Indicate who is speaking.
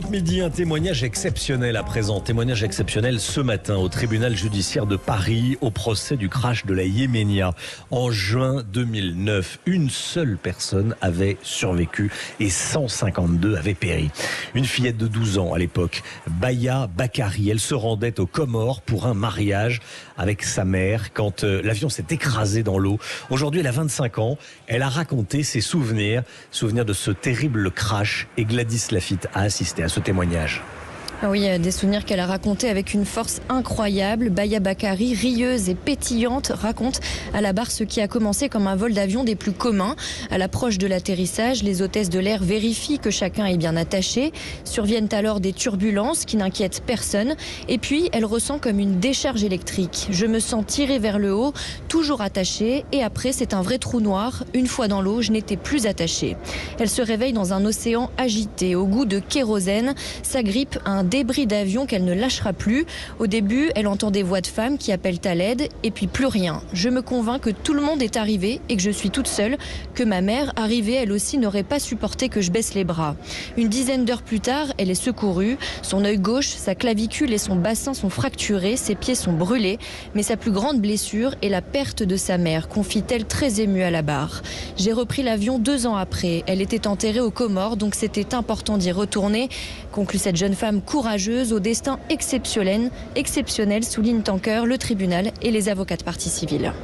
Speaker 1: Europe Midi, un témoignage exceptionnel à présent. Témoignage exceptionnel ce matin au tribunal judiciaire de Paris au procès du crash de la Yéménia. En juin 2009, une seule personne avait survécu et 152 avaient péri. Une fillette de 12 ans à l'époque, Baya Bakari. Elle se rendait aux Comores pour un mariage avec sa mère quand l'avion s'est écrasé dans l'eau. Aujourd'hui, elle a 25 ans. Elle a raconté ses souvenirs de ce terrible crash, et Gladys Lafitte a assisté à ce témoignage.
Speaker 2: Oui, des souvenirs qu'elle a racontés avec une force incroyable. Baya Bakari, rieuse et pétillante, raconte à la barre ce qui a commencé comme un vol d'avion des plus communs. À l'approche de l'atterrissage, les hôtesses de l'air vérifient que chacun est bien attaché. Surviennent alors des turbulences qui n'inquiètent personne. Et puis, elle ressent comme une décharge électrique. Je me sens tirée vers le haut, toujours attachée. Et après, c'est un vrai trou noir. Une fois dans l'eau, je n'étais plus attachée. Elle se réveille dans un océan agité, au goût de kérosène. S'agrippe à un débris d'avion qu'elle ne lâchera plus. Au début, elle entend des voix de femmes qui appellent à l'aide et puis plus rien. Je me convainc que tout le monde est arrivé et que je suis toute seule, que ma mère, arrivée elle aussi, n'aurait pas supporté que je baisse les bras. Une dizaine d'heures plus tard, elle est secourue. Son œil gauche, sa clavicule et son bassin sont fracturés, ses pieds sont brûlés. Mais sa plus grande blessure est la perte de sa mère, confie-t-elle très émue à la barre. J'ai repris l'avion 2 ans après. Elle était enterrée aux Comores, donc c'était important d'y retourner, conclut cette jeune femme courageuse au destin exceptionnel, soulignent en chœur le tribunal et les avocats de partie civile.